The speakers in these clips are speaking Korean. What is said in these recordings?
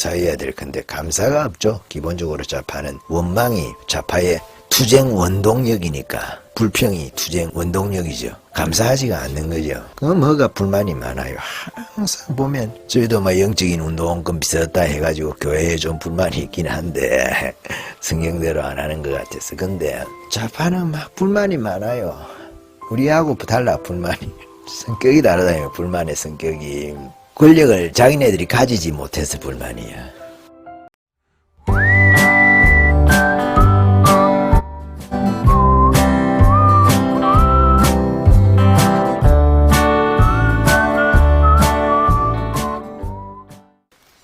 감사해야 될 건데 감사가 없죠. 기본적으로 좌파는 원망이 좌파의 투쟁 원동력이니까 불평이 투쟁 원동력이죠. 감사하지가 않는 거죠. 그럼 뭐가 불만이 많아요. 항상 보면 저희도 뭐 영적인 운동권 비슷하다 해가지고 교회에 좀 불만이 있긴 한데 성경대로 안 하는 것 같아서. 근데 좌파는 막 불만이 많아요. 우리하고 달라 불만이. 성격이 다르다요. 불만의 성격이. 권력을 자기네들이 가지지 못해서 불만이야.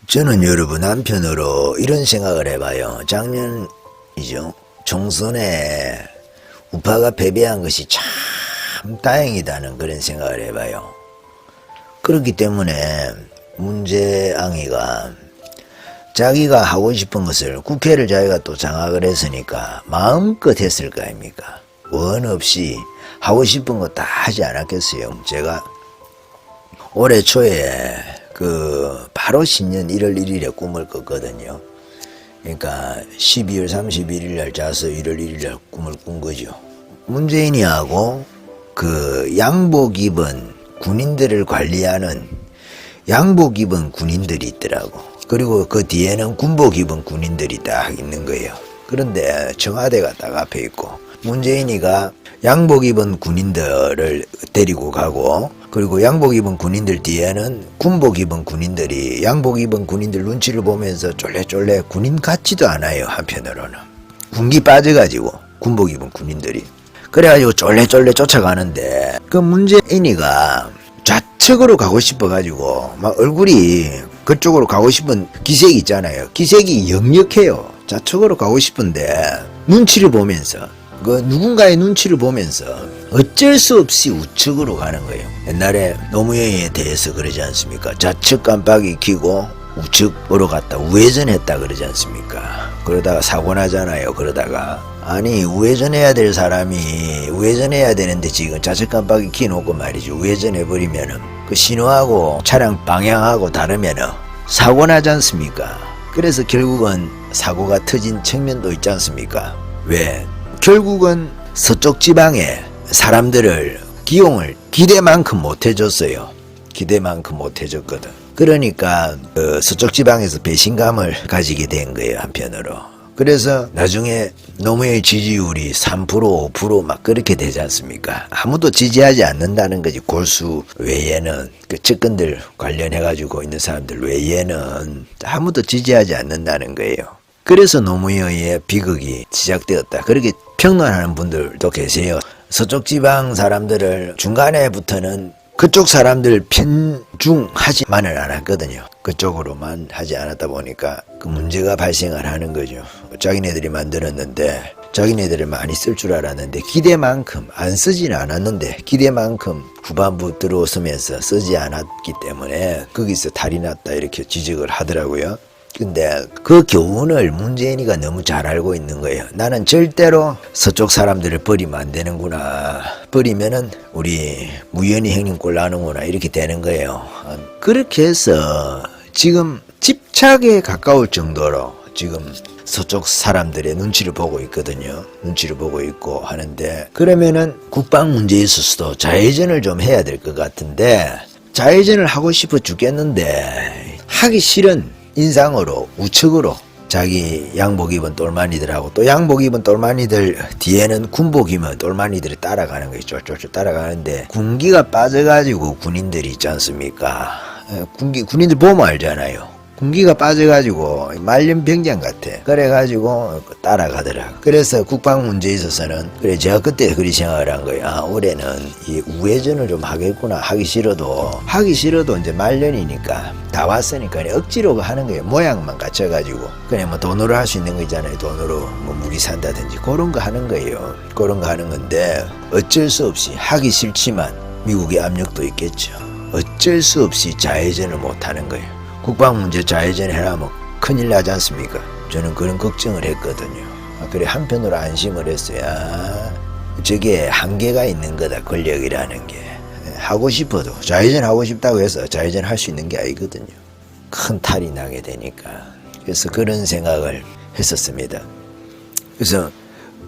저는 여러분 한편으로 이런 생각을 해봐요. 작년이죠. 총선에 우파가 패배한 것이 참 다행이다는 그런 생각을 해봐요. 그렇기 때문에 문재앙이가 자기가 하고 싶은 것을 국회를 자기가 또 장악을 했으니까 마음껏 했을 거 아닙니까? 원 없이 하고 싶은 거 다 하지 않았겠어요. 제가 올해 초에 바로 신년 1월 1일에 꿈을 꿨거든요. 그러니까 12월 31일 날 자서 1월 1일 날 꿈을 꾼 거죠. 문재인이하고 양복 입은 군인들을 관리하는 양복 입은 군인들이 있더라고. 그리고 그 뒤에는 군복 입은 군인들이 딱 있는 거예요. 그런데 청와대가 딱 앞에 있고 문재인이가 양복 입은 군인들을 데리고 가고, 그리고 양복 입은 군인들 뒤에는 군복 입은 군인들이 양복 입은 군인들 눈치를 보면서 쫄래쫄래 군인 같지도 않아요. 한편으로는 군기 빠져가지고 군복 입은 군인들이 그래가지고 쫄래쫄래 쫓아가는데 그 문재인이가 좌측으로 가고 싶어가지고 막 얼굴이 그쪽으로 가고 싶은 기색이 있잖아요. 기색이 역력해요. 좌측으로 가고 싶은데 눈치를 보면서 누군가의 눈치를 보면서 어쩔 수 없이 우측으로 가는 거예요. 옛날에 노무현에 대해서 그러지 않습니까? 좌측 깜빡이 켜고 우측으로 갔다 우회전했다 그러지 않습니까? 그러다가 사고 나잖아요. 그러다가 아니 우회전해야 될 사람이 우회전해야 되는데 지금 좌측 깜빡이 켜놓고 말이죠. 우회전해버리면은 그 신호하고 차량 방향하고 다르면은 사고 나지 않습니까? 그래서 결국은 사고가 터진 측면도 있지 않습니까? 왜? 결국은 서쪽 지방에 사람들을 기용을 기대만큼 못 해줬어요. 기대만큼 못 해줬거든. 그러니까 서쪽 지방에서 배신감을 가지게 된 거예요. 한편으로. 그래서 나중에 노무현의 지지율이 3% 5% 그렇게 되지 않습니까? 아무도 지지하지 않는다는 거지. 골수 외에는 그 측근들 관련해가지고 있는 사람들 외에는 아무도 지지하지 않는다는 거예요. 그래서 노무현의 비극이 시작되었다. 그렇게 평론하는 분들도 계세요. 서쪽 지방 사람들을 중간에부터는 그쪽 사람들 편중하지만은 않았거든요. 그쪽으로만 하지 않았다 보니까 그 문제가 발생을 하는 거죠. 자기네들이 만들었는데 자기네들을 많이 쓸 줄 알았는데 기대만큼 안 쓰지는 않았는데 기대만큼 후반부 들어서면서 쓰지 않았기 때문에 거기서 탈이 났다 이렇게 지적을 하더라고요. 근데 그 교훈을 문재인이가 너무 잘 알고 있는 거예요. 나는 절대로 서쪽 사람들을 버리면 안 되는구나. 버리면은 우리 무연히 형님 꼴 나는구나. 이렇게 되는 거예요. 그렇게 해서 지금 집착에 가까울 정도로 지금 서쪽 사람들의 눈치를 보고 있거든요. 눈치를 보고 있고 하는데 그러면은 국방 문제에 있어서도 자해전을 좀 해야 될 것 같은데 자해전을 하고 싶어 죽겠는데 하기 싫은 인상으로 우측으로 자기 양복 입은 똘마니들하고 또 양복 입은 똘마니들 뒤에는 군복 입은 똘마니들이 따라가는 거예요. 쫄쫄쫄 따라가는데 군기가 빠져가지고 군인들이 있지 않습니까? 군인들 보면 알잖아요. 군기가 빠져가지고 말년병장 같아. 그래가지고 따라가더라. 그래서 국방 문제에 있어서는 그래 제가 그때 그리 생각을 한 거예요. 아, 올해는 이 우회전을 좀 하겠구나. 하기 싫어도 이제 말년이니까 다 왔으니까 억지로 하는 거예요. 모양만 갖춰가지고 그냥 뭐 돈으로 할 수 있는 거 있잖아요. 돈으로 뭐 무기 산다든지 그런 거 하는 거예요. 그런 거 하는 건데 어쩔 수 없이 하기 싫지만 미국의 압력도 있겠죠. 어쩔 수 없이 자해전을 못 하는 거예요. 국방 문제 자해전 해라면 큰일 나지 않습니까? 저는 그런 걱정을 했거든요. 그래 한편으로 안심을 했어요. 저게 한계가 있는 거다. 권력이라는 게. 하고 싶어도 자해전 하고 싶다고 해서 자해전 할 수 있는 게 아니거든요. 큰 탈이 나게 되니까. 그래서 그런 생각을 했었습니다. 그래서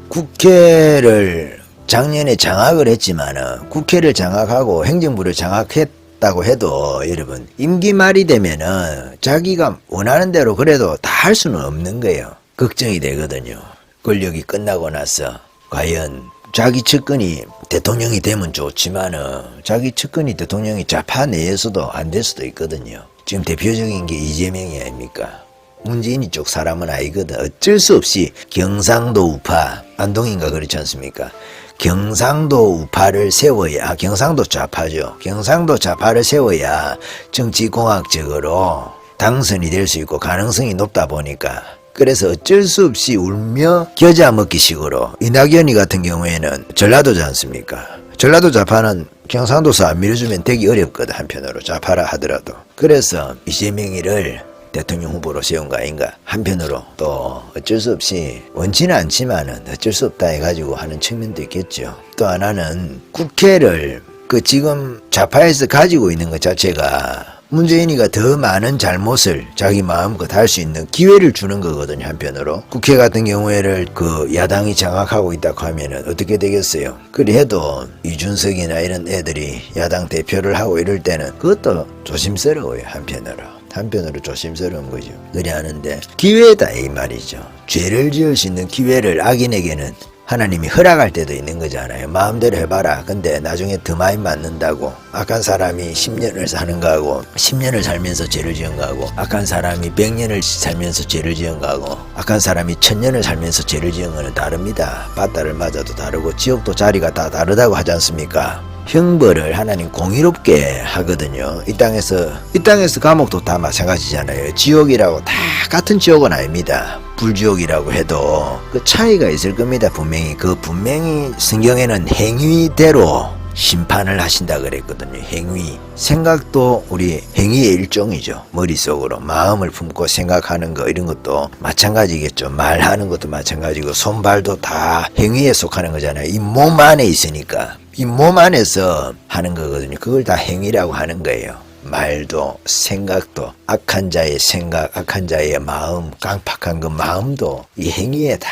국회를 작년에 장악을 했지만은 국회를 장악하고 행정부를 장악했다고 해도 여러분 임기 말이 되면은 자기가 원하는 대로 그래도 다 할 수는 없는 거예요. 걱정이 되거든요. 권력이 끝나고 나서 과연 자기 측근이 대통령이 되면 좋지만은 자기 측근이 대통령이 좌파 내에서도 안 될 수도 있거든요. 지금 대표적인 게 이재명이 아닙니까? 문재인이 쪽 사람은 아니거든. 어쩔 수 없이 경상도 우파, 안동인가 그렇지 않습니까? 경상도 우파를 세워야, 경상도 좌파죠. 경상도 좌파를 세워야 정치공학적으로 당선이 될 수 있고 가능성이 높다 보니까 그래서 어쩔 수 없이 울며 겨자 먹기 식으로 이낙연이 같은 경우에는 전라도지 않습니까? 전라도 좌파는 경상도서 안 밀어주면 되기 어렵거든. 한편으로 좌파라 하더라도. 그래서 이재명이를 대통령 후보로 세운 거 아닌가. 한편으로 또 어쩔 수 없이 원치는 않지만은 어쩔 수 없다 해가지고 하는 측면도 있겠죠. 또 하나는 국회를 그 지금 좌파에서 가지고 있는 것 자체가 문재인이가 더 많은 잘못을 자기 마음껏 할 수 있는 기회를 주는 거거든요. 한편으로 국회 같은 경우에를 그 야당이 장악하고 있다고 하면은 어떻게 되겠어요? 그래도 이준석이나 이런 애들이 야당 대표를 하고 이럴 때는 그것도 조심스러워요. 한편으로 조심스러운 거죠. 그래 하는데 기회다 이 말이죠. 죄를 지을 수 있는 기회를 악인에게는 하나님이 허락할 때도 있는 거잖아요. 마음대로 해봐라. 근데 나중에 더 많이 맞는다고. 악한 사람이 10년을 사는 거하고 10년을 살면서 죄를 지은 거하고 악한 사람이 100년을 살면서 죄를 지은 거하고 악한 사람이 1000년을 살면서 죄를 지은 거는 다릅니다. 바다를 맞아도 다르고 지옥도 자리가 다 다르다고 하지 않습니까? 형벌을 하나님 공의롭게 하거든요. 이 땅에서 감옥도 다 마찬가지잖아요. 지옥이라고 다 같은 지옥은 아닙니다. 불지옥이라고 해도 그 차이가 있을 겁니다. 분명히 성경에는 행위대로 심판을 하신다 그랬거든요. 행위. 생각도 우리 행위의 일종이죠. 머릿속으로 마음을 품고 생각하는 거 이런 것도 마찬가지겠죠. 말하는 것도 마찬가지고 손발도 다 행위에 속하는 거잖아요. 이 몸 안에 있으니까. 이 몸 안에서 하는 거거든요. 그걸 다 행위라고 하는 거예요. 말도 생각도 악한 자의 생각, 악한 자의 마음, 깡팍한 그 마음도 이 행위에 다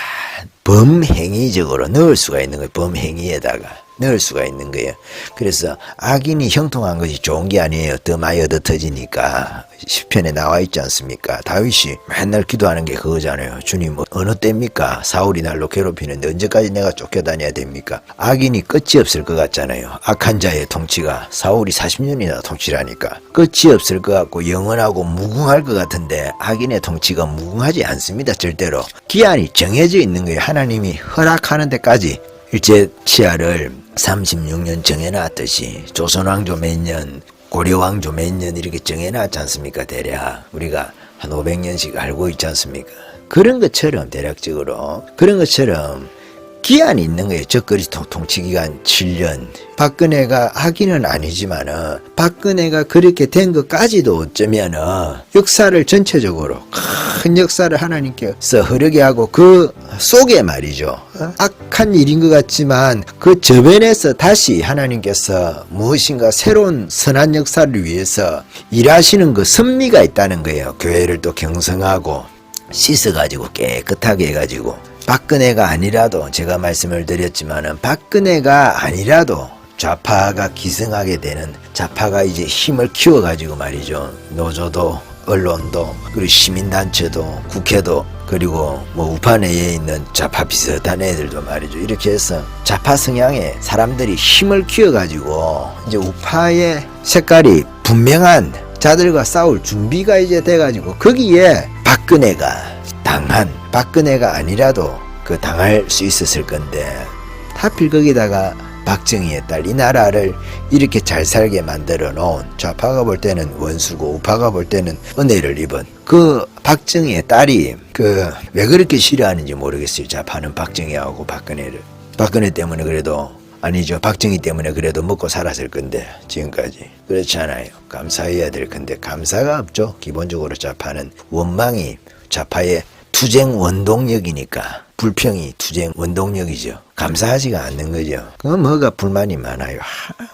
범행위적으로 넣을 수가 있는 거예요. 범행위에다가 넣을 수가 있는 거예요. 그래서 악인이 형통한 것이 좋은 게 아니에요. 더 많이 얻어 터지니까. 시편에 나와 있지 않습니까? 다윗이 맨날 기도하는 게 그거잖아요. 주님 어느 때입니까? 사울이 날로 괴롭히는데 언제까지 내가 쫓겨다녀야 됩니까? 악인이 끝이 없을 것 같잖아요. 악한 자의 통치가 사울이 40년이나 통치라니까 끝이 없을 것 같고 영원하고 무궁할 것 같은데 악인의 통치가 무궁하지 않습니다. 절대로. 기한이 정해져 있는 거예요. 하나님이 허락하는 데까지. 일제 치하를 36년 정해놨듯이 조선왕조 몇 년, 고려왕조 몇 년 이렇게 정해놨지 않습니까? 대략 우리가 한 500년씩 알고 있지 않습니까? 그런 것처럼 대략적으로 그런 것처럼 기한이 있는 거예요. 적거리 통치기간 7년. 박근혜가 하기는 아니지만은 박근혜가 그렇게 된 것까지도 어쩌면은 역사를 전체적으로 큰 역사를 하나님께서 흐르게 하고 그 속에 말이죠. 악한 일인 것 같지만 그 저변에서 다시 하나님께서 무엇인가 새로운 선한 역사를 위해서 일하시는 그 섭리가 있다는 거예요. 교회를 또 경성하고 씻어가지고 깨끗하게 해가지고 박근혜가 아니라도 제가 말씀을 드렸지만은 박근혜가 아니라도 좌파가 기승하게 되는 좌파가 이제 힘을 키워가지고 말이죠. 노조도 언론도 그리고 시민단체도 국회도 그리고 뭐 우파 내에 있는 좌파 비슷한 애들도 말이죠. 이렇게 해서 좌파 성향의 사람들이 힘을 키워가지고 이제 우파의 색깔이 분명한 자들과 싸울 준비가 이제 돼가지고 거기에 박근혜가 아니라도 그 당할 수 있었을 건데 하필 거기다가 박정희의 딸 이 나라를 이렇게 잘 살게 만들어 놓은 좌파가 볼 때는 원수고 우파가 볼 때는 은혜를 입은 그 박정희의 딸이 그 왜 그렇게 싫어하는지 모르겠어요. 좌파는 박정희하고 박근혜 때문에 그래도 아니죠. 박정희 때문에 그래도 먹고 살았을 건데 지금까지 그렇지 않아요. 감사해야 될 건데 감사가 없죠. 기본적으로 좌파는 원망이 좌파의 투쟁 원동력이니까 불평이 투쟁 원동력이죠. 감사하지가 않는 거죠. 그 뭐가 불만이 많아요.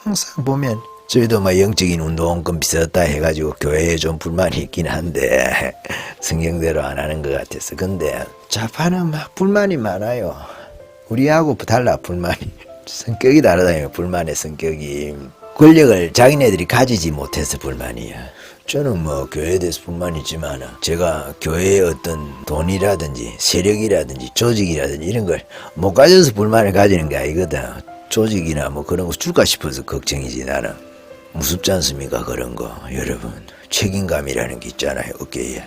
항상 보면 저희도 뭐 영적인 운동권 비슷하다 해가지고 교회에 좀 불만이 있긴 한데 성경대로 안 하는 것 같아서. 근데 좌파는 막 불만이 많아요. 우리하고 달라 불만이. 성격이 다르다요. 불만의 성격이. 권력을 자기네들이 가지지 못해서 불만이야. 저는 뭐 교회에 대해서 불만이지만 제가 교회의 어떤 돈이라든지 세력이라든지 조직이라든지 이런 걸 못 가져서 불만을 가지는 게 아니거든. 조직이나 뭐 그런 거 줄까 싶어서 걱정이지. 나는 무섭지 않습니까? 그런 거. 여러분 책임감이라는 게 있잖아요. 어깨에.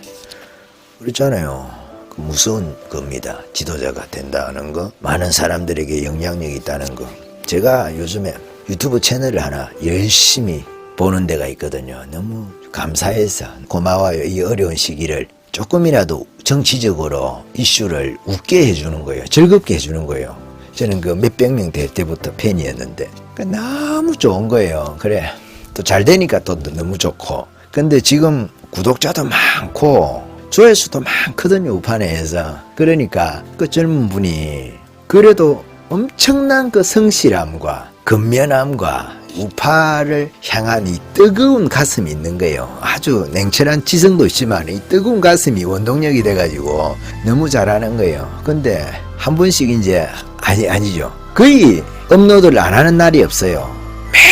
그렇잖아요. 그 무서운 겁니다. 지도자가 된다는 거, 많은 사람들에게 영향력이 있다는 거. 제가 요즘에 유튜브 채널을 하나 열심히 보는 데가 있거든요. 너무 감사해서 고마워요. 이 어려운 시기를 조금이라도 정치적으로 이슈를 웃게 해주는 거예요. 즐겁게 해주는 거예요. 저는 그 몇백 명 될 때부터 팬이었는데 너무 좋은 거예요. 그래 또 잘 되니까 또 너무 좋고. 근데 지금 구독자도 많고 조회수도 많거든요. 우파내에서. 그러니까 그 젊은 분이 그래도 엄청난 그 성실함과 근면함과 우파를 향한 이 뜨거운 가슴이 있는 거예요. 아주 냉철한 지성도 있지만 이 뜨거운 가슴이 원동력이 돼가지고 너무 잘하는 거예요. 근데 한 번씩 이제 아니죠. 거의 업로드를 안 하는 날이 없어요.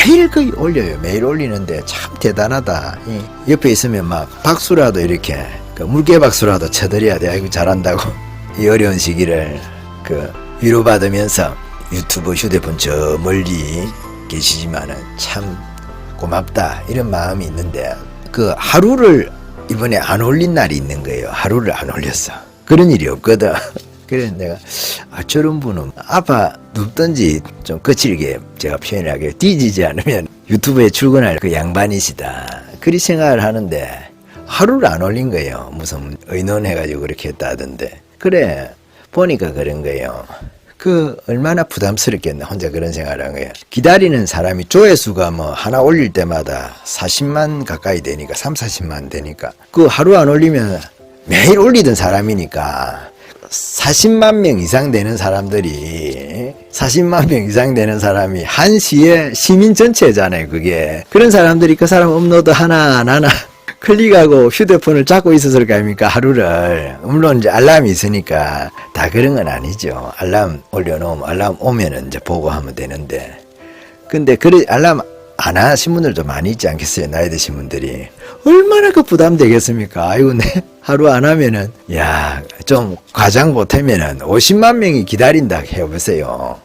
매일 거의 올려요. 매일 올리는데 참 대단하다. 옆에 있으면 막 박수라도 이렇게 그 물개 박수라도 쳐드려야 돼. 아이고 잘한다고. 이 어려운 시기를 그 위로받으면서 유튜브 휴대폰 저 멀리 계시지만은 참 고맙다 이런 마음이 있는데 그 하루를 이번에 안 올린 날이 있는 거예요. 하루를 안 올렸어. 그런 일이 없거든. 그래서 내가 저런 분은 아파 눕든지 좀 거칠게 제가 표현을 하게 뒤지지 않으면 유튜브에 출근할 그 양반이시다. 그리 생각을 하는데 하루를 안 올린 거예요. 무슨 의논해가지고 그렇게 했다던데. 그래 보니까 그런 거예요. 그 얼마나 부담스럽겠나. 혼자 그런 생각을 한 거예요. 기다리는 사람이 조회수가 뭐 하나 올릴 때마다 40만 가까이 되니까 3, 40만 되니까 그 하루 안 올리면 매일 올리던 사람이니까 40만 명 이상 되는 사람들이 40만 명 이상 되는 사람이 한 시에 시민 전체잖아요. 그게 그런 사람들이 그 사람 업로드 하나 클릭하고 휴대폰을 잡고 있었을 거 아닙니까? 하루를. 물론 이제 알람이 있으니까 다 그런 건 아니죠. 알람 올려놓으면 알람 오면은 이제 보고 하면 되는데. 근데 그래 알람 안 하신 분들도 많이 있지 않겠어요? 나이 드신 분들이. 얼마나 그 부담 되겠습니까? 아이고, 내 하루 안 하면은, 좀 과장 못하면은 50만 명이 기다린다 해보세요.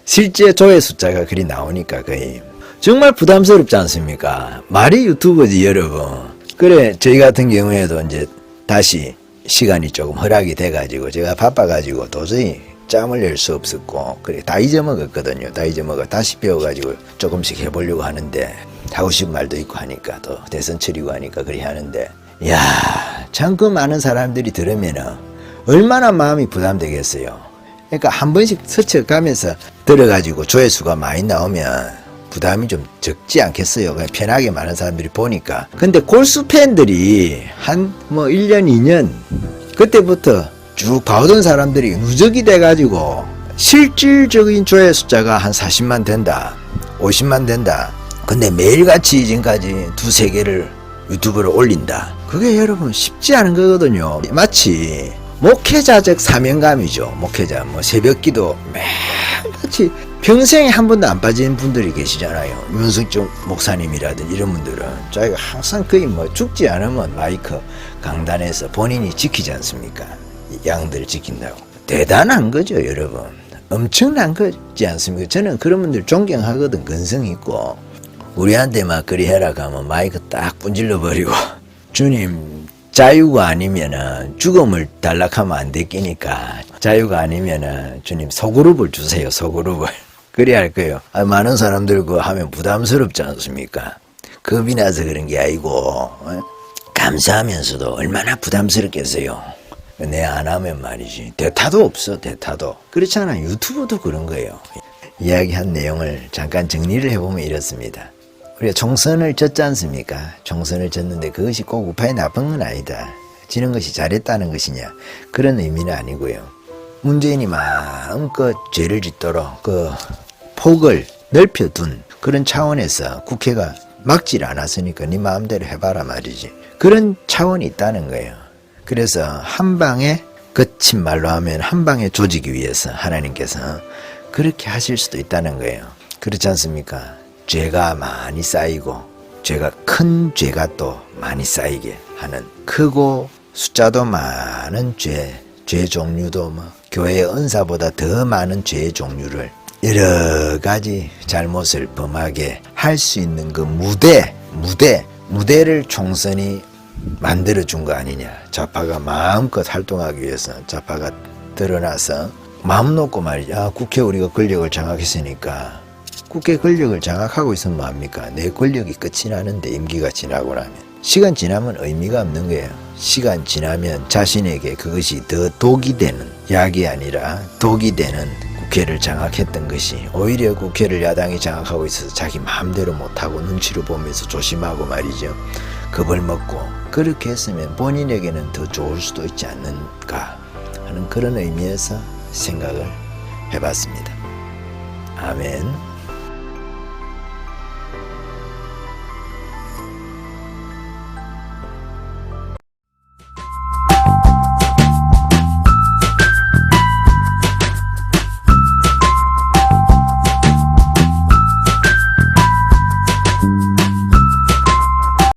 실제 조회 숫자가 그리 나오니까 거의. 정말 부담스럽지 않습니까? 말이 유튜버지, 여러분. 그래, 저희 같은 경우에도 이제 다시 시간이 조금 허락이 돼가지고 제가 바빠가지고 도저히 짬을 낼 수 없었고, 그래, 다 잊어먹었거든요. 다 잊어먹어. 다시 배워가지고 조금씩 해보려고 하는데, 하고 싶은 말도 있고 하니까, 또 대선 치르고 하니까 그리 하는데, 참 그 많은 사람들이 들으면은 얼마나 마음이 부담되겠어요. 그러니까 한 번씩 스쳐가면서 들어가지고 조회수가 많이 나오면 부담이 좀 적지 않겠어요. 그냥 편하게 많은 사람들이 보니까. 근데 골수 팬들이 한 뭐 1년, 2년, 그때부터 쭉 봐오던 사람들이 누적이 돼가지고 실질적인 조회 숫자가 한 40만 된다, 50만 된다. 근데 매일같이 지금까지 두세 개를 유튜브를 올린다. 그게 여러분 쉽지 않은 거거든요. 마치 목회자적 사명감이죠. 목회자 뭐 새벽기도 매일같이 평생에 한 번도 안 빠진 분들이 계시잖아요. 윤석정 목사님이라든지 이런 분들은 자기가 항상 거의 뭐 죽지 않으면 마이크 강단에서 본인이 지키지 않습니까? 양들을 지킨다고. 대단한 거죠, 여러분. 엄청난 거지 않습니까? 저는 그런 분들 존경하거든. 근성 있고. 우리한테 막 그리 해라 가면 마이크 딱 분질러 버리고 주님 자유가 아니면은 죽음을 단락하면 안 되끼니까 자유가 아니면은 주님 소그룹을 주세요. 소그룹을. 그리 할 거예요. 많은 사람들 그거 하면 부담스럽지 않습니까? 겁이 나서 그런 게 아니고 감사하면서도 얼마나 부담스럽겠어요. 내 안 하면 말이지. 대타도 없어. 대타도. 그렇잖아. 유튜브도 그런 거예요. 이야기한 내용을 잠깐 정리를 해보면 이렇습니다. 우리가 총선을 졌지 않습니까? 총선을 졌는데 그것이 꼭 우파에 나쁜 건 아니다. 지는 것이 잘했다는 것이냐? 그런 의미는 아니고요. 문재인이 마음껏 죄를 짓도록 그 폭을 넓혀둔 그런 차원에서 국회가 막질 않았으니까 네 마음대로 해봐라 말이지. 그런 차원이 있다는 거예요. 그래서 한방에, 거친 말로 하면 한방에 조지기 위해서 하나님께서 그렇게 하실 수도 있다는 거예요. 그렇지 않습니까? 죄가 많이 쌓이고 죄가 큰 죄가 또 많이 쌓이게 하는, 크고 숫자도 많은 죄 종류도 교회의 은사보다 더 많은 죄의 종류를 여러 가지 잘못을 범하게 할 수 있는 그 무대를 총선이 만들어준 거 아니냐. 좌파가 마음껏 활동하기 위해서 좌파가 드러나서 마음 놓고 말이야. 국회 우리가 권력을 장악했으니까 국회 권력을 장악하고 있으면 뭐합니까? 내 권력이 끝이 나는데, 임기가 지나고 나면. 시간 지나면 의미가 없는 거예요. 시간 지나면 자신에게 그것이 더 독이 되는, 약이 아니라 독이 되는 국회를 장악했던 것이 오히려 국회를 야당이 장악하고 있어서 자기 마음대로 못하고 눈치를 보면서 조심하고 말이죠. 겁을 먹고 그렇게 했으면 본인에게는 더 좋을 수도 있지 않는가 하는 그런 의미에서 생각을 해봤습니다. 아멘.